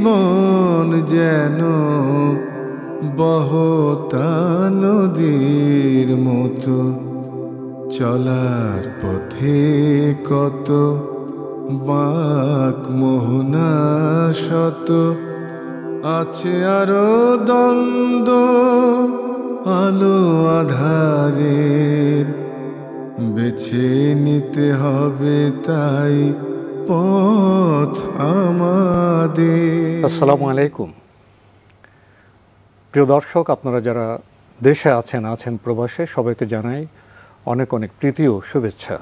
জীবন যেন বহতা নদীর মতো, চলার পথে কত বাঁক মোহনা শত, আছে আরো দ্বন্দ্ব আলো আধারের, বেছে নিতে হবে তাই পথ আমাদের। আসসালামু আলাইকুম প্রিয় দর্শক, আপনারা যারা দেশে আছেন প্রবাসে, সবাইকে জানাই অনেক অনেক প্রীতি ও শুভেচ্ছা।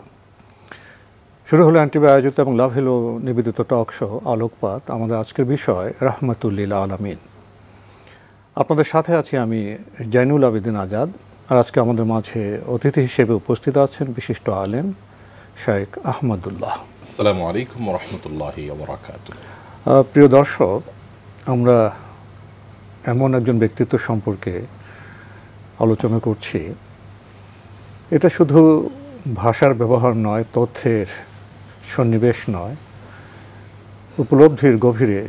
শুরু হলো অ্যান্টিভি আয়োজিত এবং লাভ হেলো নিবেদিত টক শো আলোকপাত। আমাদের আজকের বিষয় রাহমাতুল লিল আলামিন। আপনাদের সাথে আছি আমি জয়নুল আবেদিন আজাদ। আর আজকে আমাদের মাঝে অতিথি হিসেবে উপস্থিত আছেন বিশিষ্ট আলেম শেখ আহমদুল্লাহ। আসসালামু আলাইকুম ওয়া রাহমাতুল্লাহি ওয়া বারাকাতুহু। প্রিয় দর্শক, আমরা এমন একজন ব্যক্তিত্ব সম্পর্কে আলোচনা করছি, এটা শুধু ভাষার ব্যবহার নয়, তথ্যের সন্নিবেশ নয়, উপলব্ধির গভীরে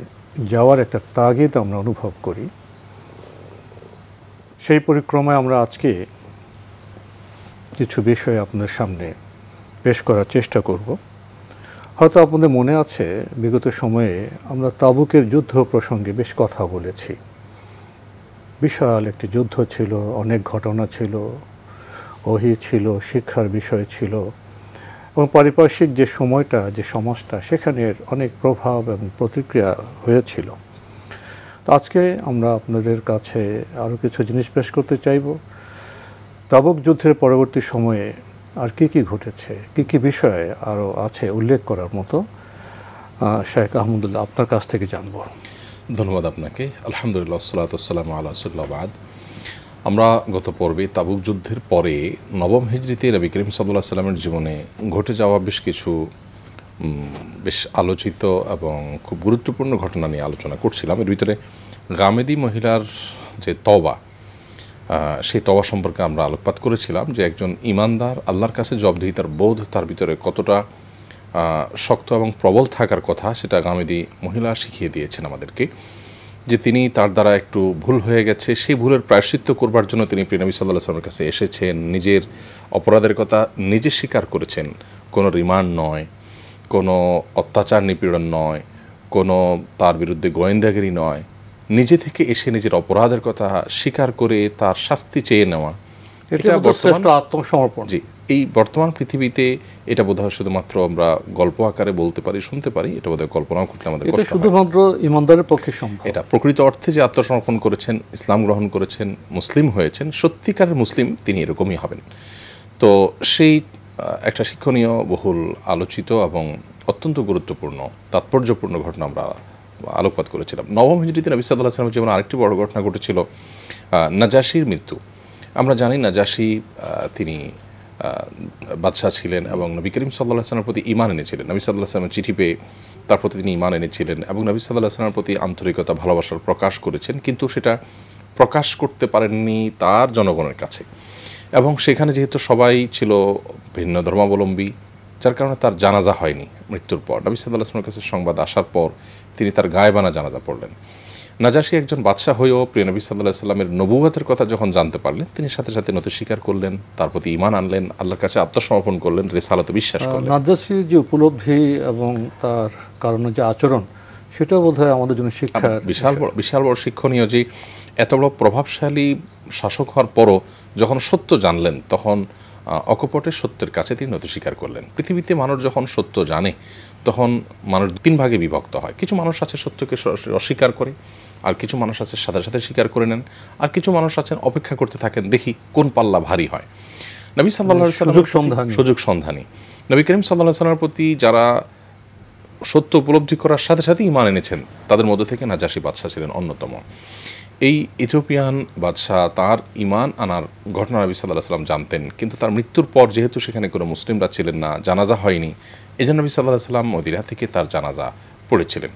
যাওয়ার একটা তাগিদ আমরা অনুভব করি। সেই পরিক্রমায় আমরা আজকে কিছু বিষয় আপনাদের সামনে পেশ করার চেষ্টা করব। হয়তো আপনাদের মনে আছে, বিগত সময়ে আমরা তাবুকের যুদ্ধ প্রসঙ্গে বেশ কথা বলেছি। বিশাল একটি যুদ্ধ ছিল, অনেক ঘটনা ছিল, ওহী ছিল, শিক্ষার বিষয় ছিল, এবং পারিপার্শ্বিক যে সময়টা, যে সমাজটা, সেখানে অনেক প্রভাব এবং প্রতিক্রিয়া হয়েছিল। তো আজকে আমরা আপনাদের কাছে আরও কিছু জিনিস পেশ করতে চাইব। তাবুক যুদ্ধের পরবর্তী সময়ে আর কি ঘটেছে, কি বিষয়ে আরও আছে উল্লেখ করার মতো, শেখ আহমদুল্লাহ আপনার কাছ থেকে জানব। ধন্যবাদ আপনাকে। আলহামদুলিল্লাহ, সাল্লাতু ওয়াসসালামু আলা রাসূলিল্লাহ বাদ। আমরা গত পর্বে তাবুক যুদ্ধের পরে নবম হিজরিতে নবী করিম সাল্লাল্লাহু আলাইহি ওয়াসাল্লামের জীবনে ঘটে যাওয়া বেশ কিছু বেশ আলোচিত এবং খুব গুরুত্বপূর্ণ ঘটনা নিয়ে আলোচনা করছিলাম। এর ভিতরে গামেদি মহিলার যে তওবা, সেই তওবা সম্পর্কে আমরা আলোকপাত করেছিলাম যে একজন ইমানদার আল্লাহর কাছে জবাবদিহিতার বোধ তার ভিতরে কতটা শক্ত এবং প্রবল থাকার কথা, সেটা গামেদি মহিলা শিখিয়ে দিয়েছেন আমাদেরকে। যে তিনি তার দ্বারা একটু ভুল হয়ে গেছে, সেই ভুলের প্রায়শ্চিত্ত করবার জন্য তিনি প্রিয় নবী সাল্লাল্লাহু আলাইহি ওয়াসাল্লামের কাছে এসেছেন, নিজের অপরাধের কথা নিজে স্বীকার করেছেন। কোনো রিমান্ড নয়, কোনো অত্যাচার নিপীড়ন নয়, কোনো তার বিরুদ্ধে গোয়েন্দাগিরি নয়, নিজে থেকে এসে নিজের অপরাধের কথা স্বীকার করে তার শাস্তি চেয়ে নেওয়া, এটা শ্রেষ্ঠ আত্মসমর্পণ। জি, এই বর্তমান পৃথিবীতে এটা বোধহয় শুধুমাত্র আমরা গল্প আকারে বলতে পারি, শুনতে পারি, এটা বোধহয় কল্পনাও করতে আমাদের কষ্ট হয়। শুধুমাত্র ইমানদারের পক্ষে সম্ভব। এটা প্রকৃত অর্থে যে আত্মসমর্পণ করেছেন, ইসলাম গ্রহণ করেছেন, মুসলিম হয়েছেন, সত্যিকারের মুসলিম তিনি এরকমই হবেন। তো সেই একটা শিক্ষণীয়, বহুল আলোচিত এবং অত্যন্ত গুরুত্বপূর্ণ, তাৎপর্যপূর্ণ ঘটনা আমরা আলোকপাত করেছিলাম। নবম হিজরিতে নবী সাল্লাল্লাহু আলাইহি ওয়াসাল্লামের জীবনে আরেকটি বড় ঘটনা ঘটেছিল, নাজাশির মৃত্যু। আমরা জানি নাজাশি তিনি বাদশাহ ছিলেন এবং নবী করিম সাল্লাল্লাহু আলাইহি ওয়াসাল্লামের প্রতি ঈমান এনেছিলেন। নবী সাল্লাল্লাহু আলাইহি ওয়াসাল্লামের চিঠি পেয়ে তার প্রতি তিনি ঈমান এনেছিলেন এবং নবী সাল্লাল্লাহু আলাইহি ওয়াসাল্লামের প্রতি আন্তরিকতা, ভালোবাসার প্রকাশ করেছেন, কিন্তু সেটা প্রকাশ করতে পারেননি তার জনগণের কাছে। এবং সেখানে যেহেতু সবাই ছিল ভিন্ন ধর্মাবলম্বী, যার কারণে তার জানাজা হয়নি মৃত্যুর পর। নবী সাল্লাল্লাহু আলাইহি ওয়াসাল্লামের কাছে সংবাদ আসার পর তিনি তার গায়েবানা জানাজা পড়লেন। নাজাশি একজন বাদশাহ হয়েও প্রিয় নবী সাল্লাল্লাহু আলাইহি ওয়াসাল্লামের নবুয়তের কথা যখন জানতে পারলেন, তিনি সাথে সাথে নথি স্বীকার করলেন, তার প্রতি ঈমান আনলেন, আল্লাহর কাছে আত্মসমর্পণ করলেন, রিসালাতে বিশ্বাস করলেন। নাজাশির যে উপলব্ধি এবং তার কারণে যে আচরণ, সেটা বোধহয় আমাদের জন্য শিক্ষার বিশাল বড় শিক্ষণীয়। যে এত বড় প্রভাবশালী শাসক হওয়ার পরও যখন সত্য জানলেন, তখন অকপটে সত্যের কাছে তিনি নথি স্বীকার করলেন। পৃথিবীতে মানুষ যখন সত্য জানে, তখন মানুষ তিন ভাগে বিভক্ত হয়। কিছু মানুষ আছে সত্যকে অস্বীকার করে, আর কিছু মানুষ আছে সাথে সাথে স্বীকার করে নেন, আর কিছু মানুষ আছেন অপেক্ষা করতে থাকেন, দেখি কোন পাল্লা ভারী হয়। নবী সাল্লাল্লাহু আলাইহি ওয়াসাল্লাম সুযোগ সন্ধানী। নবী করিম সাল্লাল্লাহু আলাইহি ওয়াসাল্লামের প্রতি যারা সত্য উপলব্ধি করার সাথে সাথে ঈমান এনেছেন, তাদের মধ্যে থেকে নাজাশি বাদশাহ ছিলেন অন্যতম। এই ইথিওপিয়ান বাদশাহ তার ঈমান আনার ঘটনা নবী সাল্লাল্লাহু আলাইহি ওয়াসাল্লাম জানতেন, কিন্তু তার মৃত্যুর পর যেহেতু সেখানে কোনো মুসলিমরা ছিলেন না, জানাজা হয়নি, এই জন্য নবী সাল্লাল্লাহু আলাইহি ওয়াসাল্লাম মদিনা থেকে তার জানাজা পড়েছিলেন।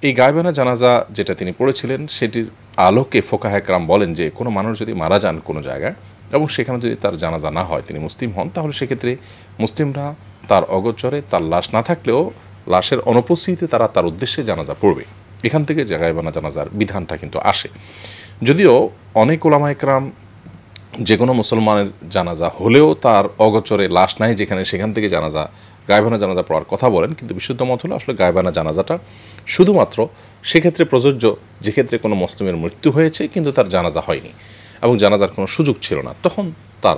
এই গায়বানা জানাজা যেটা তিনি পড়েছিলেন, সেটির আলোকে ফোকাহে কেরাম বলেন যে কোনো মানুষ যদি মারা যান কোনো জায়গায় এবং সেখানে যদি তার জানাজা না হয়, তিনি মুসলিম হন, তাহলে সেক্ষেত্রে মুসলিমরা তার অগোচরে, তার লাশ না থাকলেও লাশের অনুপস্থিতিতে তারা তার উদ্দেশ্যে জানাজা পড়বে। এখান থেকে যে গায়েবানা জানাজার বিধানটা কিন্তু আসে। যদিও অনেক ওলামা ইকরাম যে কোনো মুসলমানের জানাজা হলেও তার অগোচরে লাশ নাই যেখানে, সেখান থেকে জানাজা গায়েবানা জানাজা পড়ার কথা বলেন, কিন্তু বিশুদ্ধ মত হলো আসলে গায়েবানা জানাজাটা শুধুমাত্র সেক্ষেত্রে প্রযোজ্য যেক্ষেত্রে কোনো মুসলিমের মৃত্যু হয়েছে কিন্তু তার জানাজা হয়নি এবং জানাজার কোনো সুযোগ ছিল না, তখন তার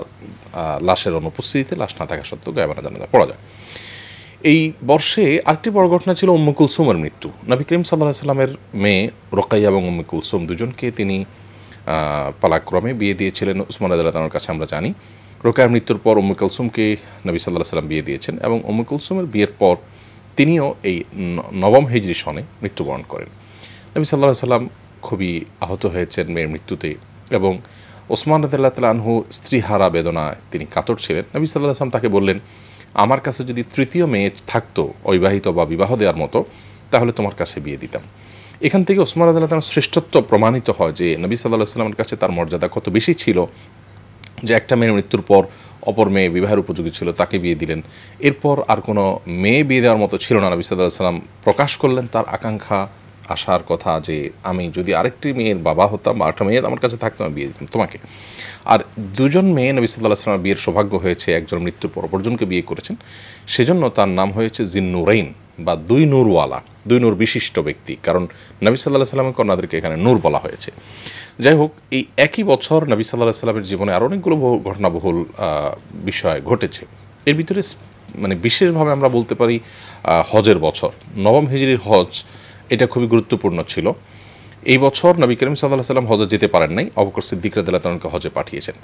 লাশের অনুপস্থিতিতে, লাশ না থাকা সত্ত্বেও গায়েবানা জানাজা পড়া যায়। এই বর্ষে আরেকটি বড় ঘটনা ছিল উম্মে কুলসুমের মৃত্যু। নবী করিম সাল্লাল্লাহু আলাইহি সাল্লামের মেয়ে রোকাইয়া এবং উম্মে কুলসুম দুজনকে তিনি পালাক্রমে বিয়ে দিয়েছিলেন উসমান রাদিয়াল্লাহু আনহুর কাছে আমরা জানি। রোকাইয়ার মৃত্যুর পর উম্মে কুলসুমকে নবী সাল্লাল্লাহু আলাইহি সাল্লাম বিয়ে দিয়েছেন এবং উম্মে কুলসুমের বিয়ের পর তিনিও এই নবম হিজরি সনে মৃত্যুবরণ করেন। নবী সাল্লাল্লাহু আলাইহি সাল্লাম খুবই আহত হয়েছেন মেয়ের মৃত্যুতে এবং ওসমান রাদিয়াল্লাহু তাআলা আনহু স্ত্রীহারা বেদনায় তিনি কাতর ছিলেন। নবী সাল্লাল্লাহু আলাইহি সাল্লাম তাকে বললেন, আমার কাছে যদি তৃতীয় মেয়ে থাকতো অবিবাহিত বা বিবাহ দেওয়ার মতো তাহলে তোমার কাছে বিয়ে দিতাম। এখান থেকে ওসমান রাদিয়াল্লাহু তাআলার শ্রেষ্ঠত্ব প্রমাণিত হয় যে নবী সাল্লাল্লাহু আলাইহি সাল্লামের কাছে তার মর্যাদা কত বেশি ছিল যে একটা মেয়ের মৃত্যুর পর অপর মেয়ে বিবাহের উপযোগী ছিল তাকে বিয়ে দিলেন। এরপর আর কোনো মেয়ে বিয়ে দেওয়ার মতো ছিল না। নবী সাল্লাল্লাহু আলাইহি সাল্লাম প্রকাশ করলেন তার আকাঙ্ক্ষা, আশার কথা যে আমি যদি আরেকটি মেয়ের বাবা হতাম বা একটা মেয়ে আমার কাছে থাকতো আমি বিয়ে দিতাম তোমাকে। আর দুজন মেয়ে নবী সাল্লাল্লাহু আলাইহি সাল্লামের বিয়ের সৌভাগ্য হয়েছে, একজন মৃত্যুর পর অপরজনকে বিয়ে করেছেন, সেজন্য তার নাম হয়েছে জিন্নুরাইন বা দুই নূরওয়ালা, দুই নূর বিশিষ্ট ব্যক্তি, কারণ নবী সাল্লাল্লাহু আলাইহি সাল্লামের কন্যাদেরকে এখানে নূর বলা হয়েছে। যাই হোক, এই একই বছর নবী সাল্লাল্লাহু আলাইহি সাল্লামের জীবনে আরও অনেকগুলো ঘটনাবহুল বিষয় ঘটেছে। এর ভিতরে মানে বিশেষভাবে আমরা বলতে পারি হজের বছর, নবম হিজরির হজ, এটা খুবই গুরুত্বপূর্ণ ছিল। এই বছর নবী করিম সাল্লাল্লাহু আলাইহি সাল্লাম হজে যেতে পারেন নাই, আবু বকর সিদ্দিক রাদিয়াল্লাহু তাআলাকে হজে পাঠিয়েছেন।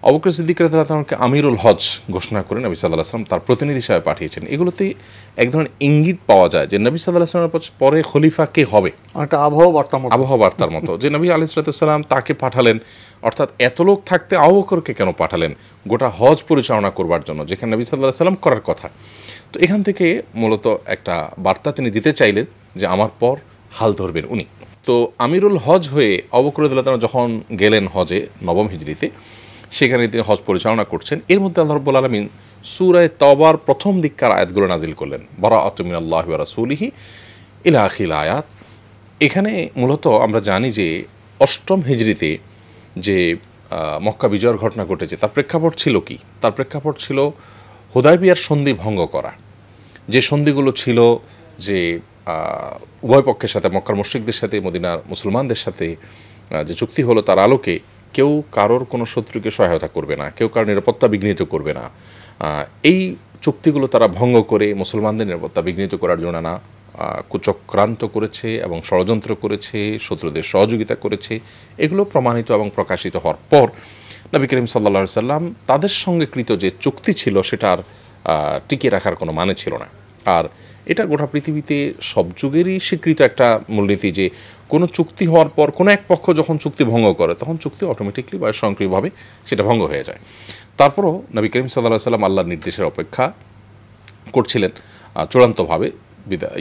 আবু বকর সিদ্দিক রাদিয়াল্লাহু তাআলাকে আমিরুল হজ ঘোষণা করে নবী সাল্লাল্লাহু আলাইহি সাল্লাম তার প্রতিনিধি হিসেবে পাঠিয়েছেন। এগুলোতে এক ধরনের ইঙ্গিত পাওয়া যায় যে নবী সাল্লাল্লাহু আলাইহি সাল্লামের পরে খলিফা কে হবে, একটা আবহাওয়া বার্তার মতো যে নবী আলাইহিস সালাম তাকে পাঠালেন, অর্থাৎ এত লোক থাকতে আবু বকরকে কেন পাঠালেন গোটা হজ পরিচালনা করবার জন্য, যেখানে নবী সাল্লাল্লাহু আলাইহি সাল্লাম করার কথা। তো এখান থেকে মূলত একটা বার্তা তিনি দিতে চাইলেন যে আমার পর হাল ধরবেন উনি। তো আমিরুল হজ হয়ে আবু বকর রাদিয়াল্লাহু তাআলা যখন গেলেন হজে নবম হিজরিতে, সেখানে তিনি হজ পরিচালনা করছেন। এর মধ্যে আল্লাহ রাব্বুল আলামিন সূরা তাওবার প্রথম দিককার আয়াতগুলো নাজিল করলেন, বারাআতু মিনাল্লাহি ওয়া রাসূলিহি ইলা আখিল আয়াত। এখানে মূলত আমরা জানি যে অষ্টম হিজরিতে যে মক্কা বিজয়ের ঘটনা ঘটেছে তার প্রেক্ষাপট ছিল কি? তার প্রেক্ষাপট ছিল হুদায়বিয়ার সন্ধি ভঙ্গ করা। যে সন্ধিগুলো ছিল যে উভয় পক্ষের সাথে, মক্কার মুশরিকদের সাথে মদিনার মুসলমানদের সাথে যে চুক্তি হলো, তার আলোকে কেউ কারোর কোনো শত্রুকে সহায়তা করবে না, কেউ কারোর নিরাপত্তা বিঘ্নিত করবে না। এই চুক্তিগুলো তারা ভঙ্গ করে মুসলমানদের নিরাপত্তা বিঘ্নিত করার জন্য না কুচক্রান্ত করেছে এবং ষড়যন্ত্র করেছে, শত্রুদের সহযোগিতা করেছে। এগুলো প্রমাণিত এবং প্রকাশিত হওয়ার পর নবী করিম সাল্লাল্লাহু আলাইহি সাল্লাম তাদের সঙ্গে কৃত যে চুক্তি ছিল সেটার টিকিয়ে রাখার কোনো মানে ছিল না। আর এটা গোটা পৃথিবীতে সব যুগেরই স্বীকৃত একটা মূলনীতি যে কোনো চুক্তি হওয়ার পর কোনো এক পক্ষ যখন চুক্তি ভঙ্গ করে তখন চুক্তি অটোমেটিকলি বা স্বয়ংক্রিয়ভাবে সেটা ভঙ্গ হয়ে যায়। তারপরও নবী করিম সাল্লাল্লাহু আলাইহি সাল্লাম আল্লাহর নির্দেশের অপেক্ষা করছিলেন চূড়ান্তভাবে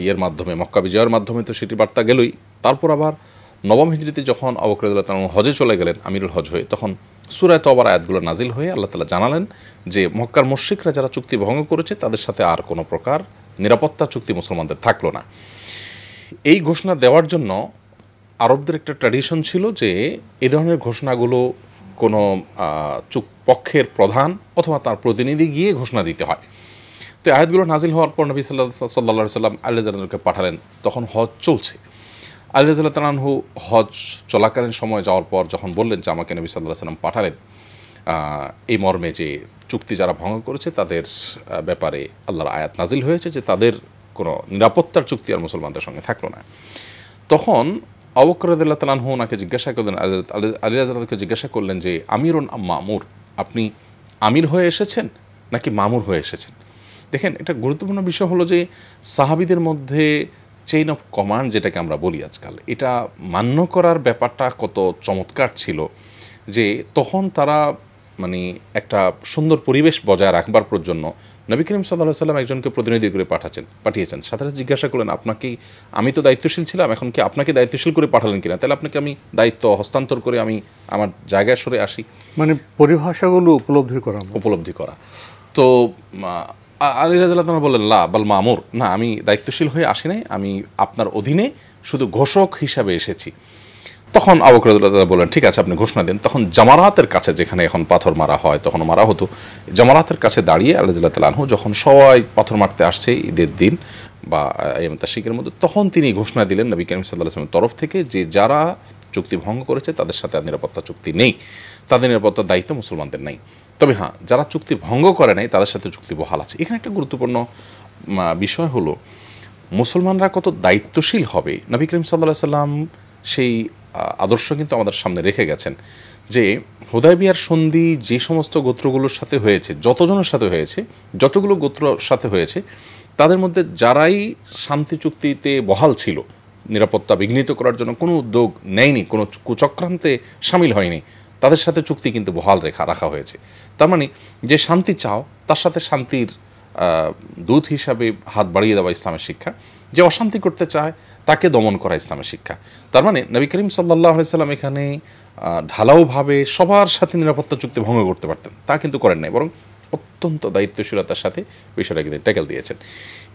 ইয়ের মাধ্যমে, মক্কা বিজয়ের মাধ্যমে তো সেটি বার্তা গেলই। তারপর আবার নবম হিজরিতে যখন আবু বকর রাদিয়াল্লাহু তাআলা হজে চলে গেলেন আমিরুল হজ হয়ে, তখন সূরা তাওবার আয়াতগুলো নাজিল হয়ে আল্লাহ তাআলা জানালেন যে মক্কার মুশরিকরা যারা চুক্তি ভঙ্গ করেছে তাদের সাথে আর কোনো প্রকার নিরাপত্তা চুক্তি মুসলমানদের থাকলো না। এই ঘোষণা দেওয়ার জন্য আরবদের একটা ট্র্যাডিশন ছিল যে এই ধরনের ঘোষণাগুলো কোনো পক্ষের প্রধান অথবা তার প্রতিনিধি গিয়ে ঘোষণা দিতে হয়। তো আয়াতগুলো নাজিল হওয়ার পর নবী সাল্লাল্লাহু আলাইহি সাল্লাম আলী রাদিয়াল্লাহু পাঠালেন। তখন হজ চলছে। আলী রাদিয়াল্লাহু তাআলা আনহু হজ চলাকালীন সময় যাওয়ার পর যখন বললেন যে আমাকে নবী সাল্লাল্লাহু আলাইহি সাল্লাম পাঠালেন এই মর্মে যে চুক্তি যারা ভঙ্গ করেছে তাদের ব্যাপারে আল্লাহর আয়াত নাজিল হয়েছে যে তাদের কোনো নিরাপত্তার চুক্তি আর মুসলমানদের সঙ্গে থাকলো না। তখন আবু বকর রাদিয়াল্লাহু তাআলা আনহু ওনাকে জিজ্ঞাসা করলেন, আলী রাদিয়াল্লাহু জিজ্ঞাসা করলেন যে আমিরুন আম মামুর, আপনি আমির হয়ে এসেছেন নাকি মামুর হয়ে এসেছেন? দেখেন, একটা গুরুত্বপূর্ণ বিষয় হলো যে সাহাবীদের মধ্যে চেইন অফ কমান্ড যেটাকে আমরা বলি আজকাল, এটা মান্য করার ব্যাপারটা কত চমৎকার ছিল যে তখন তারা মানে একটা সুন্দর পরিবেশ বজায় রাখবার জন্য নবী করিম সাল্লাল্লাহু আলাইহি সাল্লাম একজনকে প্রতিনিধি করে পাঠিয়েছেন। সাথে জিজ্ঞাসা করলেন, আপনাকে, আমি তো দায়িত্বশীল ছিলাম, এখন কি আপনাকে দায়িত্বশীল করে পাঠালেন কিনা? তাহলে আপনাকে আমি দায়িত্ব হস্তান্তর করে আমি আমার জায়গায় সরে আসি। মানে পরিভাষাগুলো উপলব্ধি করা। তো আলী রাদিয়াল্লাহু তাআলা বললেন লা বাল মামুর, না আমি দায়িত্বশীল হয়ে আসি নাই, আমি আপনার অধীনে শুধু ঘোষক হিসাবে এসেছি। তখন আবু বকর রাদিয়াল্লাহু তাআলা বললেন, ঠিক আছে আপনি ঘোষণা দেন। তখন জামারাতের কাছে, যেখানে এখন পাথর মারা হয়, তখন মারা হতো, জামারাতের কাছে দাঁড়িয়ে আলী রাদিয়াল্লাহু তাআলা আনহু যখন সবাই পাথর মারতে আসছে ঈদের দিন বা আইয়াম তাশরিকের মধ্যে, তখন তিনি ঘোষণা দিলেন নবী করিম সাল্লাল্লাহু আলাইহি ওয়াসাল্লামের তরফ থেকে যে যারা চুক্তি ভঙ্গ করেছে তাদের সাথে আর নিরাপত্তা চুক্তি নেই, তাদের নিরাপত্তার দায়িত্ব মুসলমানদের নেই। তবে হ্যাঁ, যারা চুক্তি ভঙ্গ করে নাই তাদের সাথে চুক্তি বহাল আছে। এখানে একটা গুরুত্বপূর্ণ বিষয় হলো মুসলমানরা কত দায়িত্বশীল হবে। নবী করিম সাল্লাল্লাহু আলাইহি ওয়াসাল্লাম সেই আদর্শ কিন্তু আমাদের সামনে রেখে গেছেন যে হুদায়বিয়ার সন্ধি যে সমস্ত গোত্রগুলোর সাথে হয়েছে, যতজনের সাথে হয়েছে, যতগুলো গোত্রর সাথে হয়েছে, তাদের মধ্যে যারাই শান্তি চুক্তিতে বহাল ছিল, নিরাপত্তা বিঘ্নিত করার জন্য কোনো উদ্যোগ নেয়নি, কোনো কুচক্রান্তে সামিল হয়নি, তাদের সাথে চুক্তি কিন্তু বহাল রাখা হয়েছে। তার মানে যে শান্তি চাও তার সাথে শান্তির দূত হিসাবে হাত বাড়িয়ে দেওয়া ইসলামের শিক্ষা, যে অশান্তি করতে চায় তাকে দমন করা ইসলামের শিক্ষা। তার মানে নবী করিম সাল্লাল্লাহু আলাইহি সাল্লাম এখানে ঢালাওভাবে সবার সাথে নিরাপত্তা চুক্তি ভঙ্গ করতে পারতেন, তা কিন্তু করেন নাই, বরং অত্যন্ত দায়িত্বশীলতার সাথে বিষয়টা কিন্তু ট্যাকেল দিয়েছেন।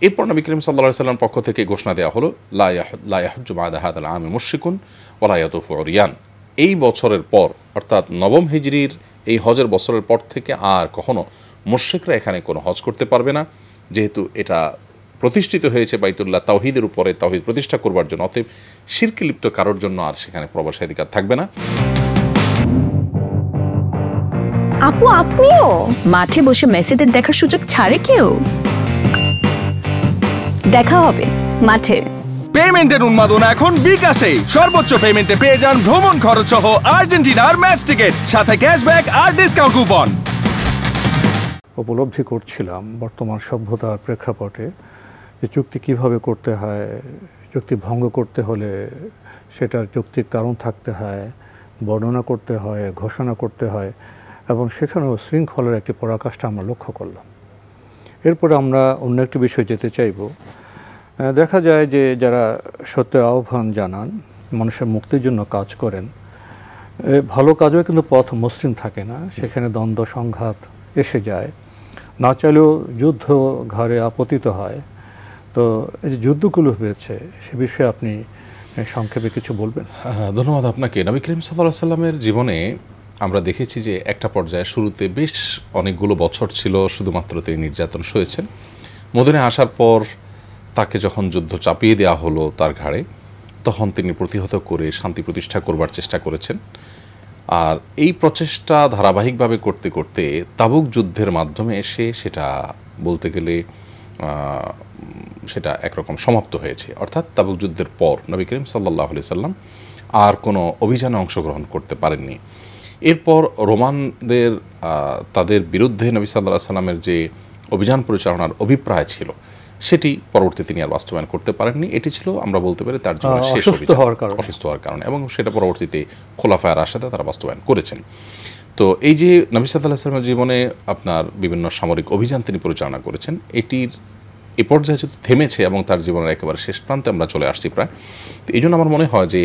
এরপর নবী করিম সাল্লাল্লাহু আলাইহি সাল্লাম পক্ষ থেকে ঘোষণা দেওয়া হলো লা ইয়াহুজ্জু বা'দা হাযাল আমে মুশরিকুন ওয়া লা ইয়াতুফু উরিয়ান। এই বছরের পর, অর্থাৎ নবম হিজরির এই হজের বছরের পর থেকে আর কখনো মুশরিকরা এখানে কোনো হজ করতে পারবে না, যেহেতু এটা প্রতিষ্ঠিত হয়েছে বাইতুল্লাহ তাওহীদের উপরে, তাওহীদ প্রতিষ্ঠা করবার জন্য। অতএব শিরকে লিপ্ত কারোর জন্য আর সেখানে প্রবেশাধিকার থাকবে না। আপু, আপনিও মাঠে বসে মেসিদের দেখার সুযোগ ছাড়ে কেউ? দেখা হবে মাঠে। পেমেন্টের উন্মাদনা এখন বিকাশে। সর্বোচ্চ পেমেন্টে পেয়ে যান ভ্রমণ খরচ সহ আর্জেন্টিনার ম্যাচ টিকেট, সাথে ক্যাশব্যাক আর ডিসকাউন্ট কুপন। উপলব্ধি করছিলাম বর্তমান সভ্যতার প্রেক্ষাপটে যে চুক্তি কিভাবে করতে হয়, চুক্তি ভঙ্গ করতে হলে সেটার যৌক্তিক কারণ থাকতে হয়, বর্ণনা করতে হয়, ঘোষণা করতে হয়, এবং সেখানেও শৃঙ্খলার একটি পরাকাষ্ঠা আমরা লক্ষ্য করলাম। এরপরে আমরা অন্য একটি বিষয় যেতে চাইব। দেখা যায় যে যারা সত্যের আহ্বান জানান, মানুষের মুক্তির জন্য কাজ করেন, ভালো কাজও কিন্তু পথ মসৃণ থাকে না, সেখানে দ্বন্দ্ব সংঘাত এসে যায়, না চাইলেও যুদ্ধ ঘরে আপতিত হয়। তো এই যে যুদ্ধগুলো হয়েছে সে বিষয়ে আপনি সংক্ষেপে কিছু বলবেন? ধন্যবাদ আপনাকে। নবী করিম সাল্লাল্লাহু আলাইহি সাল্লামের জীবনে আমরা দেখেছি যে একটা পর্যায়ে শুরুতে বেশ অনেকগুলো বছর ছিল শুধুমাত্র তিনি নির্যাতন সয়েছেন। মদিনায় আসার পর তাকে যখন যুদ্ধ চাপিয়ে দেওয়া হলো তার ঘাড়ে, তখন তিনি প্রতিহত করে শান্তি প্রতিষ্ঠা করবার চেষ্টা করেছেন। আর এই প্রচেষ্টা ধারাবাহিকভাবে করতে করতে তাবুক যুদ্ধের মাধ্যমে এসে সেটা বলতে গেলে সেটা একরকম সমাপ্ত হয়েছে। অর্থাৎ তাবুক যুদ্ধের পর নবী করিম সাল্লাল্লাহু আলাইহি সাল্লাম আর কোনো অভিযানে অংশগ্রহণ করতে পারেননি। এরপর রোমানদের তাদের বিরুদ্ধে নবী সাল্লাল্লাহু আলাইহি সাল্লামের যে অভিযান পরিচালনার অভিপ্রায় ছিল সেটি পরবর্তীতে তিনি আর বাস্তবায়ন করতে পারেননি। এটি ছিল আমরা বলতে পারি তার জীবনের শেষ অভিযান, অসুস্থ হওয়ার কারণে, এবং সেটা পরবর্তীতে খোলাফায়ে রাশেদা তারা বাস্তবায়ন করেছেন। তো এই যে নবী সাল্লাল্লাহু আলাইহি সাল্লামের জীবনে আপনার বিভিন্ন সামরিক অভিযান তিনি পরিচালনা করেছেন, এটির এ পর্যায়ে যেহেতু থেমেছে এবং তার জীবনের একেবারে শেষ প্রান্তে আমরা চলে আসছি প্রায়, তো এই জন্য আমার মনে হয় যে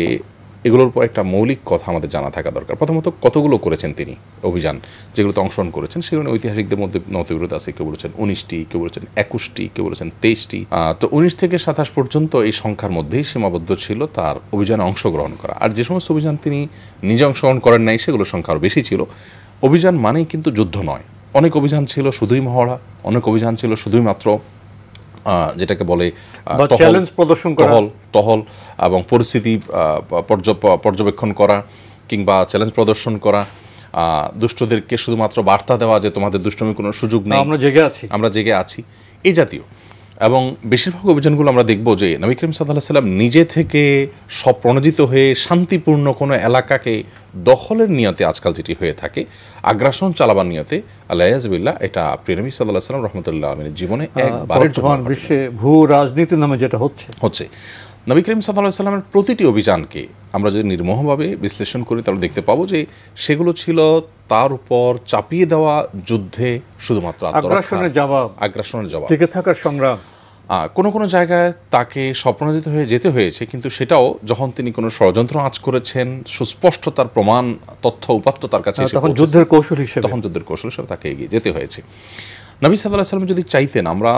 এগুলোর উপর একটা মৌলিক কথা আমাদের জানা থাকা দরকার। প্রথমত কতগুলো করেছেন তিনি অভিযান, যেগুলোতে অংশগ্রহণ করেছেন সেগুলো ঐতিহাসিকদের মধ্যে মতবিরোধ আছে। কেউ বলেছেন 19টি, কেউ বলেছেন 21টি, কেউ বলেছেন 23টি। তো 19 থেকে 27 পর্যন্ত এই সংখ্যার মধ্যেই সীমাবদ্ধ ছিল তার অভিযানে অংশগ্রহণ করা। আর যে সমস্ত অভিযান তিনি নিজে অংশগ্রহণ করেন নাই সেগুলোর সংখ্যা আরও বেশি ছিল। অভিযান মানেই কিন্তু যুদ্ধ নয়, অনেক অভিযান ছিল শুধুই মহড়া, অনেক অভিযান ছিল শুধুই মাত্র যেটাকে বলে টহল এবং পরিস্থিতি পর্যবেক্ষণ করা কিংবা চ্যালেঞ্জ প্রদর্শন করা, দুষ্টদেরকে শুধুমাত্র বার্তা দেওয়া যে তোমাদের দুষ্টমির কোনো সুযোগ নেই, আমরা জেগে আছি, এই জাতীয়। এবং বেশিরভাগ অভিযানগুলো আমরা দেখব যে নবী করিম সাল্লাল্লাহু আলাইহি সাল্লাম নিজে থেকে স্বপ্রণোদিত হয়ে শান্তিপূর্ণ কোনো এলাকাকে দখলের নিয়তে, আজকাল যেটি হয়ে থাকে আগ্রাসন চালাবার নিয়তে, আল্লাহ, এটা প্রিয় নবী সাল্লাল্লাহু আলাইহি সাল্লাম রাহমাতুল্লাহ আলাইহির জীবনে একবারের জন্য বিশ্বে ভূ রাজনীতি নামে যেটা হচ্ছে নবী করিম সাল্লাল্লাহু আলাইহি সাল্লামের প্রতিটি অভিযানকে আমরা যদি নির্মোহভাবে বিশ্লেষণ করি তাহলে দেখতে পাবো যে সেগুলো ছিল তার উপর চাপিয়ে দেওয়া যুদ্ধে শুধুমাত্র আগ্রাসনের জবাব, টিকে থাকার সংগ্রাম। কোনো কোনো জায়গায় তাকে স্বপ্নদিত হয়ে যেতে হয়েছে, কিন্তু সেটাও যখন তিনি কোনো ষড়যন্ত্র আঁচ করেছেন, সুস্পষ্ট তার প্রমাণ তথ্য উপাত্ত তার কাছে, তখন যুদ্ধের কৌশল হিসেবে তাকে এগিয়ে যেতে হয়েছে। নবী সাল্লাল্লাহু আলাইহি ওয়াসাল্লাম যদি চাইতেন, আমরা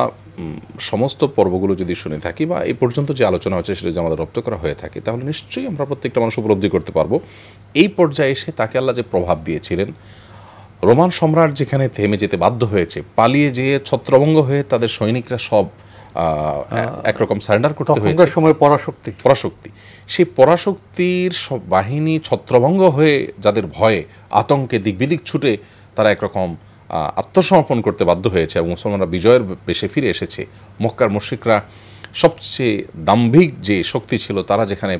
সমস্ত পর্বগুলো যদি শুনে থাকি বা এই পর্যন্ত যে আলোচনা হচ্ছে সেটা যদি আমাদের রপ্ত করা হয়ে থাকে, তাহলে নিশ্চয়ই আমরা প্রত্যেকটা মানুষ উপলব্ধি করতে পারবো এই পর্যায়ে এসে তাকে আল্লাহ যে প্রভাব দিয়েছিলেন। রোমান সম্রাট যেখানে থেমে যেতে বাধ্য হয়েছে, পালিয়ে যেয়ে ছত্রভঙ্গ হয়ে তাদের সৈনিকরা সব একরকম সারেন্ডার করতে হয়েছে, সময় পরাশক্তি, সেই পরাশক্তির সব বাহিনী ছত্রভঙ্গ হয়ে যাদের ভয়ে আতঙ্কে দিকবিদিক ছুটে তারা একরকম আত্মসমর্পণ করতে বাধ্য হয়েছে এবং মুসলমানরা বিজয়ের বেশে ফিরে এসেছে। মক্কার মুশরিকরা সবচেয়ে দাম্ভিক যে শক্তি ছিল তারা যেখানে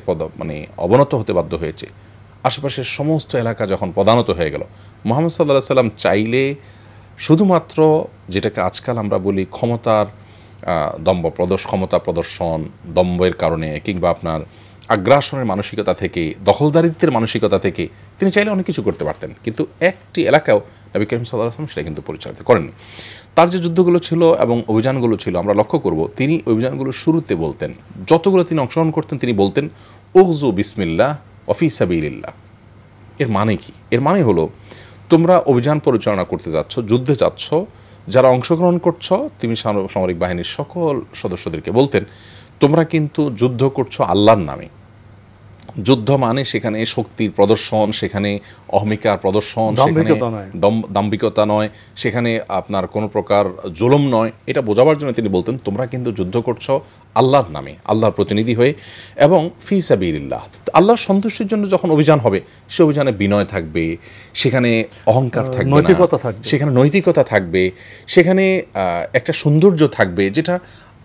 অবনত হতে বাধ্য হয়েছে, আশেপাশের সমস্ত এলাকা যখন পদানত হয়ে গেল, মুহাম্মদ সাল্লাল্লাহু আলাইহি ওয়াসাল্লাম চাইলে শুধুমাত্র যেটাকে আজকাল আমরা বলি ক্ষমতার ক্ষমতা প্রদর্শন, দম্ভের কারণে কিংবা আপনার আগ্রাসনের মানসিকতা থেকে, দখলদারিত্বের মানসিকতা থেকে তিনি চাইলে অনেক কিছু করতে পারতেন, কিন্তু একটি এলাকাও নবী করিম সাল্লাল্লাহু আলাইহি ওয়াসাল্লাম সেটা কিন্তু পরিচালিত করেননি। তার যে যুদ্ধগুলো ছিল এবং অভিযানগুলো ছিল, আমরা লক্ষ্য করব তিনি অভিযানগুলো শুরুতে বলতেন, যতগুলো তিনি অংশগ্রহণ করতেন তিনি বলতেন উগজু বিসমিল্লাহ ওয়া ফি সাবিলিল্লাহ। এর মানে কি? এর মানে হলো তোমরা অভিযান পরিচালনা করতে যাচ্ছ, যুদ্ধে যাচ্ছ, যারা অংশগ্রহণ করছো তুমি সামরিক বাহিনীর সকল সদস্যদেরকে বলতেন তোমরা কিন্তু যুদ্ধ করছো আল্লাহর নামে। যুদ্ধ মানে সেখানে শক্তির প্রদর্শন, সেখানে অহমিকার প্রদর্শন, সেখানে দাম্ভিকতা নয়, সেখানে আপনার কোনো প্রকার জুলুম নয়। এটা বোঝাবার জন্য তিনি বলতেন তোমরা কিন্তু যুদ্ধ করছো আল্লাহর নামে, আল্লাহর প্রতিনিধি হয়ে, এবং ফি সাবিলিল্লাহ। আল্লাহর সন্তুষ্টির জন্য যখন অভিযান হবে সে অভিযানে বিনয় থাকবে, সেখানে অহংকার থাকবে, সেখানে নৈতিকতা থাকবে, সেখানে একটা সৌন্দর্য থাকবে, যেটা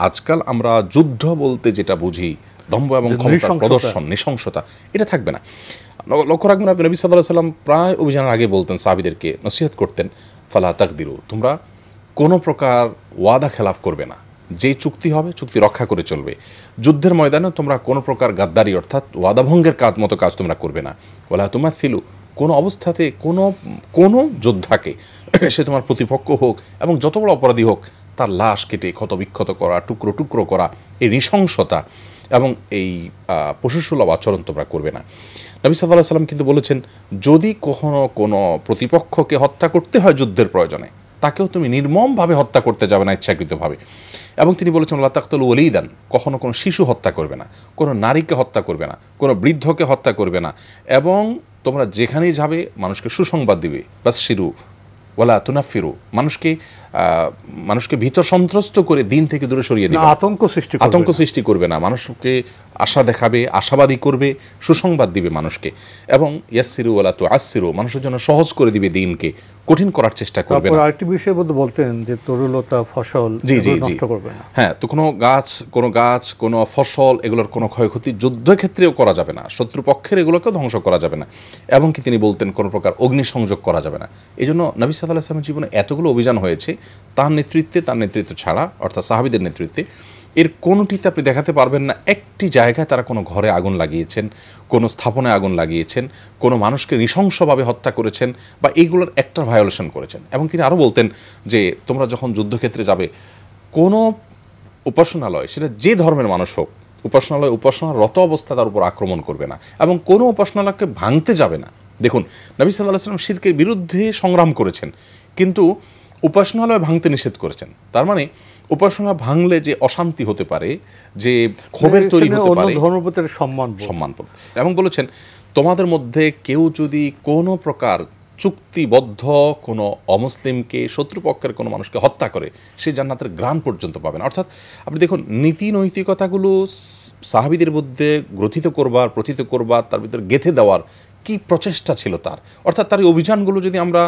আজকাল আমরা যুদ্ধ বলতে যেটা বুঝি দম্ভ এবং ক্ষমতার প্রদর্শন, নৃশংসতা, এটা থাকবে না। লক্ষ্য রাখবেন আপনি নবী সাল্লাল্লাহু আলাইহি ওয়াসাল্লাম প্রায় অভিযানের আগে বলতেন, সাহাবীদেরকে নসিহত করতেন, ফালা তাকদিরু, তোমরা কোনো প্রকার ওয়াদা খেলাফ করবে না, যে চুক্তি হবে চুক্তি রক্ষা করে চলবে। যুদ্ধের ময়দানে তোমরা কোনো প্রকার গাদ্দারি অর্থাৎ ওয়াদা ভঙ্গের মতো কাজ তোমরা করবে না। ওয়ালা তুমাসিলু, কোনো অবস্থাতে কোনো যোদ্ধাকে, সে তোমার প্রতিপক্ষ হোক এবং যত বড় অপরাধী হোক, তার লাশ কেটে ক্ষত বিক্ষত করা, টুকরো টুকরো করা, এই নৃশংসতা এবং এই পশুসুলভ আচরণ তোমরা করবে না। নবী সাল্লাল্লাহু আলাইহি ওয়াসাল্লাম কিন্তু বলেছেন যদি কখনো কোনো প্রতিপক্ষকে হত্যা করতে হয় যুদ্ধের প্রয়োজনে, তাকেও তুমি নির্মমভাবে হত্যা করতে যাবে না ইচ্ছাকৃতভাবে। এবং তিনি বলেছেন লা তাকতুলু ওয়ালিদান, কখনো কোনো শিশু হত্যা করবে না, কোনো নারীকে হত্যা করবে না, কোনো বৃদ্ধকে হত্যা করবে না, এবং তোমরা যেখানেই যাবে মানুষকে সুসংবাদ দিবে, বাশশিরু ওয়ালা তুনাফিরু, মানুষকে ভীত সন্ত্রস্ত করে দিন থেকে দূরে সরিয়ে দিবে, আতঙ্ক সৃষ্টি করবে না, মানুষকে আশা দেখাবে, আশাবাদী করবে, সুসংবাদ দিবে মানুষকে, এবং ইয়াসসিরু ওয়ালা তুআসসিরু, মানুষের জন্য সহজ করে দিবে দিনকে, কঠিন করার চেষ্টা করবে না। আরেকটি বিষয় বলতেন যে তরুলতা, ফসল নষ্ট করবে না। হ্যাঁ, তো কোনো গাছ, কোনো ফসল, এগুলোর কোনো ক্ষয়ক্ষতি যুদ্ধক্ষেত্রেও করা যাবে না, শত্রুপক্ষের এগুলোকেও ধ্বংস করা যাবে না, এবং কি তিনি বলতেন কোনো প্রকার অগ্নিসংযোগ করা যাবে না। এই জন্য নবী সাল্লাল্লাহু আলাইহি ওয়াসাল্লামের জীবনে এতগুলো অভিযান হয়েছে, তার নেতৃত্ব ছাড়া অর্থাৎ সাহাবীদের নেতৃত্বে এর কোনোটিতে আপনি দেখাতে পারবেন না একটি জায়গায় তারা কোনো ঘরে আগুন লাগিয়েছেন, কোনো স্থাপনায় আগুন লাগিয়েছেন, কোনো মানুষকে নৃশংসভাবে হত্যা করেছেন বা এইগুলোর একটা ভায়োলেশন করেছেন। এবং তিনি আরও বলতেন যে তোমরা যখন যুদ্ধক্ষেত্রে যাবে, কোনো উপাসনালয়, সেটা যে ধর্মের মানুষ হোক, উপাসনারত অবস্থা তার উপর আক্রমণ করবে না, এবং কোনো উপাসনালয়কে ভাঙতে যাবে না। দেখুন, নবী সাল্লাল্লাহু আলাইহি ওয়াসাল্লাম শিরকের বিরুদ্ধে সংগ্রাম করেছেন, কিন্তু উপাসনালয় ভাঙতে নিষেধ করেছেন। তার মানে উপাসনা ভাঙলে যে অশান্তি হতে পারে, যে ক্ষোভের তৈরি হতে পারে, সম্মানবোধ। এবং বলেছেন তোমাদের মধ্যে কেউ যদি কোনো প্রকার চুক্তিবদ্ধ কোনো অমুসলিমকে, শত্রুপক্ষের কোনো মানুষকে হত্যা করে, সে জান্নাতের গ্রাণ পর্যন্ত পাবে না। অর্থাৎ আপনি দেখুন, নীতি নৈতিকতাগুলো সাহাবীদের মধ্যে প্রথিত করবার, তার ভিতরে গেঁথে দেওয়ার কি প্রচেষ্টা ছিল তার। অর্থাৎ তার এই অভিযানগুলো যদি আমরা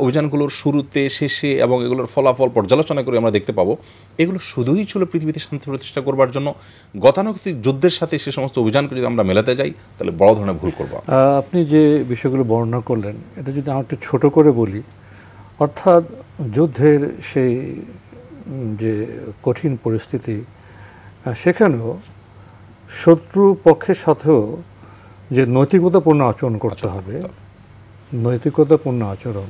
অভিযানগুলোর শুরুতে, শেষে এবং এগুলোর ফলাফল পর্যালোচনা করে আমরা দেখতে পাবো, এগুলো শুধুই ছিল পৃথিবীতে শান্তি প্রতিষ্ঠা করবার জন্য। গতানুগতিক যুদ্ধের সাথে সে সমস্ত অভিযানকে যদি আমরা মেলাতে যাই, তাহলে বড় ধরনের ভুল করবো। আপনি যে বিষয়গুলো বর্ণনা করলেন, এটা যদি আমি একটু ছোটো করে বলি, অর্থাৎ যুদ্ধের সেই যে কঠিন পরিস্থিতি, সেখানেও শত্রু পক্ষের সাথেও যে নৈতিকতাপূর্ণ আচরণ করতে হবে, নৈতিকতাপূর্ণ আচরণ,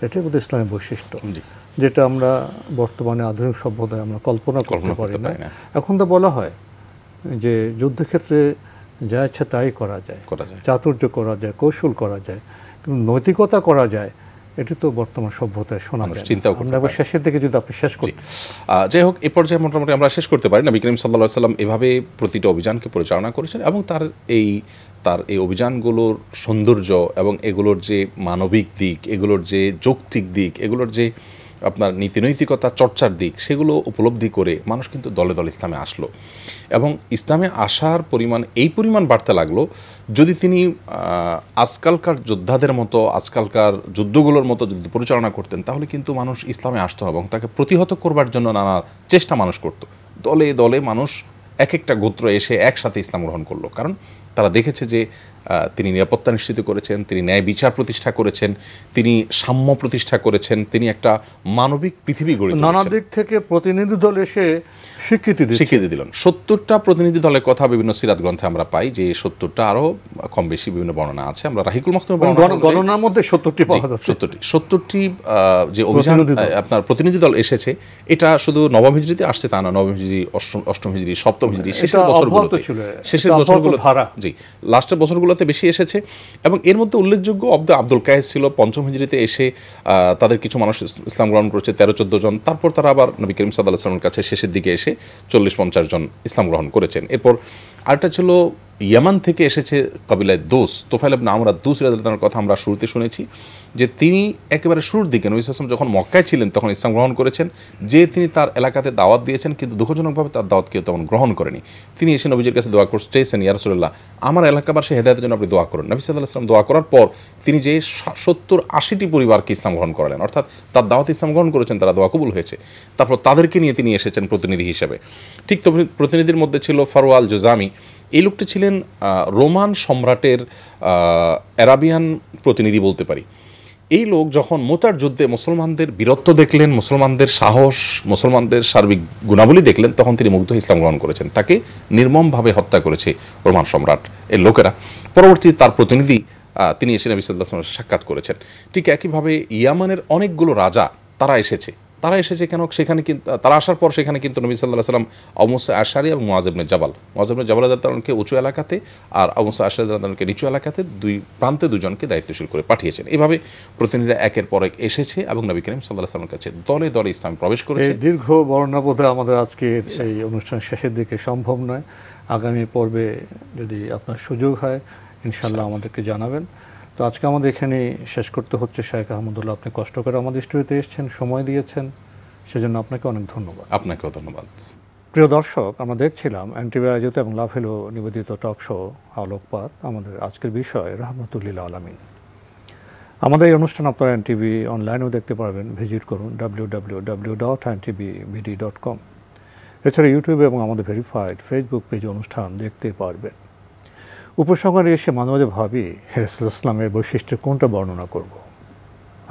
এটাই বোধহয় ইসলামের বৈশিষ্ট্য, যেটা আমরা বর্তমানে আধুনিক সভ্যতায় আমরা কল্পনা করতে পারি না। এখন তো বলা হয় যে যুদ্ধক্ষেত্রে যা ইচ্ছা তাই করা যায়, চাতুর্য করা যায়, কৌশল করা যায়, কিন্তু নৈতিকতা করা যায়, এটি তো বর্তমান সভ্যতায় শোনা যায়। চিন্তাও করতে আমরা শেষের দিকে যদি আপনি শেষ করি। যাই হোক, এ পর্যায়ে মোটামুটি আমরা শেষ করতে পারি। নবী করিম সাল্লাল্লাহু আলাইহি ওয়াসাল্লাম এভাবে প্রতিটা অভিযানকে পরিচালনা করেছেন এবং তার এই অভিযানগুলোর সৌন্দর্য এবং এগুলোর যে মানবিক দিক, এগুলোর যে যৌক্তিক দিক, এগুলোর যে আপনার নীতিনৈতিকতা চর্চার দিক, সেগুলো উপলব্ধি করে মানুষ কিন্তু দলে দলে ইসলামে আসলো এবং ইসলামে আসার পরিমাণ এই পরিমাণ বাড়তে লাগলো, যদি তিনি আজকালকার যোদ্ধাদের মতো আজকালকার যুদ্ধগুলোর মতো যুদ্ধ পরিচালনা করতেন তাহলে কিন্তু মানুষ ইসলামে আসতো এবং তাকে প্রতিহত করবার জন্য নানা চেষ্টা মানুষ করত। দলে দলে মানুষ এক একটা গোত্র এসে একসাথে ইসলাম গ্রহণ করলো, কারণ তারা দেখেছে যে তিনি নিরাপত্তা নিশ্চিত করেছেন, তিনি ন্যায় বিচার প্রতিষ্ঠা করেছেন, তিনি সাম্য প্রতিষ্ঠা করেছেন, তিনি একটা মানবিক পৃথিবী গড়ে তুলেছেন। নানা দিক থেকে প্রতিনিধি দল এসে স্বীকৃতি দিলেন। 70টা প্রতিনিধি দলের কথা বিভিন্ন সিরাত গ্রন্থে আমরা পাই, যে 70টা আরো কম বেশি বিভিন্ন বর্ণনা আছে। আমরা রাহিকুল মাখতুম গণনার মধ্যে 70টি পাওয়া যাচ্ছে। 70টি যে অভিযান আপনার প্রতিনিধি দল এসেছে, এটা শুধু নবম হিজরিতে আসছে তা না, নবম হিজরি, অষ্টম হিজরি, সপ্তম হিজরি, শেষের বছরগুলোতে জি লাস্টের বছরগুলোতে বেশি এসেছে। এবং এর মধ্যে উল্লেখযোগ্য আব্দুল কায়েস ছিল, পঞ্চম হিজরিতে এসে তাদের কিছু মানুষ ইসলাম গ্রহণ করেছে, 13-14 জন। তারপর তারা আবার নবী করিম সাল্লাল্লাহু আলাইহি ওয়াসাল্লামের কাছে শেষের দিকে এসে 40-50 জন ইসলাম গ্রহণ করেছেন। এরপর আরেকটা ছিল ইয়ামান থেকে এসেছে কবিলায় দোস, তোফাইল ইবনে আমর আদ-দৌসী রাদিয়াল্লাহু আনহুর কথা আমরা শুরুতে শুনেছি, যে তিনি একেবারে শুরুর দিকে নবী সাল্লাল্লাহু আলাইহি ওয়াসাল্লাম যখন মক্কায় ছিলেন তখন ইসলাম গ্রহণ করেছেন, যে তিনি তার এলাকাতে দাওয়াত দিয়েছেন, কিন্তু দুঃখজনকভাবে তার দাওয়াত কেউ তেমন গ্রহণ করেনি। তিনি এসে নবীজির কাছে দোয়া করতে চেয়েছেন, ইয়া রাসূলুল্লাহ, আমার এলাকাবাসী হেদায়েতের জন্য আপনি দোয়া করুন। নবী সাল্লাল্লাহু আলাইহি ওয়াসাল্লাম দোয়া করার পর তিনি যে 70-80টি পরিবারকে ইসলাম গ্রহণ করালেন, অর্থাৎ তার দাওয়াত ইসলাম গ্রহণ করেছেন, তারা দোয়া কবুল হয়েছে। তারপর তাদেরকে নিয়ে তিনি এসেছেন প্রতিনিধি হিসেবে। ঠিক প্রতিনিধির মধ্যে ছিল ফারওয়াল জুজামি। এই লোকটি ছিলেন রোমান সম্রাটের অ্যারাবিয়ান প্রতিনিধি বলতে পারি। এই লোক যখন মুতার যুদ্ধে মুসলমানদের বীরত্ব দেখলেন, মুসলমানদের সাহস, মুসলমানদের সার্বিক গুণাবলী দেখলেন, তখন তিনি মুগ্ধ ইসলাম গ্রহণ করেছেন। তাকে নির্মমভাবে হত্যা করেছে রোমান সম্রাট এর লোকেরা। পরবর্তীতে তার প্রতিনিধি তিনি এসে নবী সাল্লাল্লাহু আলাইহি ওয়াসাল্লামের সাক্ষাৎ করেছেন। ঠিক একইভাবে ইয়ামানের অনেকগুলো রাজা তারা এসেছে কেন সেখানে কিন্তু তারা আসার পর সেখানে কিন্তু নবী সাল্লাল্লাহু আলাইহি ওয়াসাল্লাম আবু মুসা আশআরী এবং মুআয ইবনে জাবাল রাদিয়াল্লাহু আনহুকে উঁচু এলাকাতে আর আবু মুসা আশআরী রাদিয়াল্লাহু আনহুকে নিচু এলাকাতে দুই প্রান্তে দুজনকে দায়িত্বশীল করে পাঠিয়েছেন। এভাবে প্রতিনিধিরা একের পর এক এসেছে এবং নবী করিম সাল্লাল্লাহু আলাইহি ওয়াসাল্লামের কাছে দলে দলে ইসলাম প্রবেশ করেছে। দীর্ঘ বর্ণনা বোধ আমাদের আজকে এই অনুষ্ঠান শেষের দিকে সম্ভব নয়। আগামী পর্বে যদি আপনার সুযোগ হয় ইনশাআল্লাহ আমাদেরকে জানাবেন। তো আজকে আমাদের এখানে শেষ করতে হচ্ছে। শায়েখ আহমদুল্লাহ, আপনি কষ্ট করে আমাদের স্টুডিওতে এসেছেন, সময় দিয়েছেন, সেজন্য আপনাকে অনেক ধন্যবাদ। আপনাকেও ধন্যবাদ। প্রিয় দর্শক, আমরা দেখছিলাম এনটিভি আয়োজিত এবং লাভেলো নিবেদিত টক শো আলোকপাত। আমাদের আজকের বিষয় রাহমাতুল লিল আলামিন। আমাদের এই অনুষ্ঠান আপনারা এনটিভি অনলাইনেও দেখতে পারবেন, ভিজিট করুন www.ntvbd.com। এছাড়া ইউটিউবে এবং আমাদের ভেরিফাইড ফেসবুক পেজে অনুষ্ঠান দেখতে পারবেন। উপসংহারে এসে মাঝে মাঝে ভাবি রাসূলুল্লাহ ইসলামের বৈশিষ্ট্যের কোনটা বর্ণনা করব।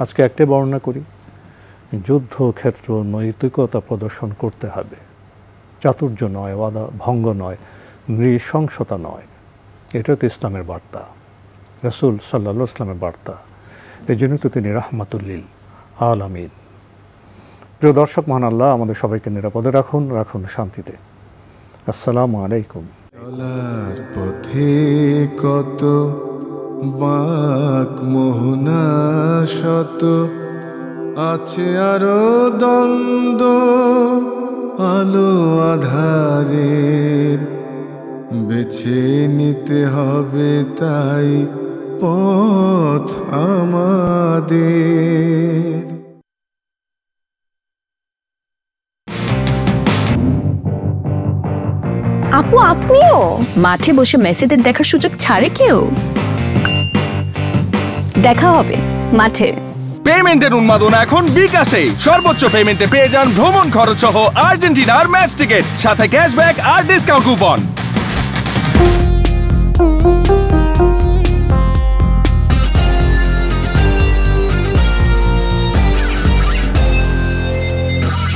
আজকে একটাই বর্ণনা করি, যুদ্ধক্ষেত্র নৈতিকতা প্রদর্শন করতে হবে, চাতুর্য নয়, ওয়াদা ভঙ্গ নয়, নৃশংসতা নয়। এটা তো ইসলামের বার্তা, রাসূল সাল্লাল্লাহু আলাইহি ওয়াসাল্লামের বার্তা। এই জন্য তো তিনি রাহমাতুল লিল আলামিন। প্রিয় দর্শক, মহান আল্লাহ আমাদের সবাইকে নিরাপদে রাখুন শান্তিতে। আসসালামু আলাইকুম। চলার পথে কত বাঁক মোহনা শত, আছে আরো দ্বন্দ্ব আলো আধারের, বেছে নিতে হবে তাই পথ আমাদের। আপু, আপনিও মাঠে বসে মেসিদের দেখার সুযোগ ছাড়ে কেউ? দেখা হবে মাঠে। পেমেন্টের উন্মাদনা এখন বিকাশে। সর্বোচ্চ পেমেন্টে পেয়ে যান ভ্রমণ খরচ সহ আর্জেন্টিনার ম্যাচ টিকিট, সাথে ক্যাশব্যাক আর ডিসকাউন্ট কুপন।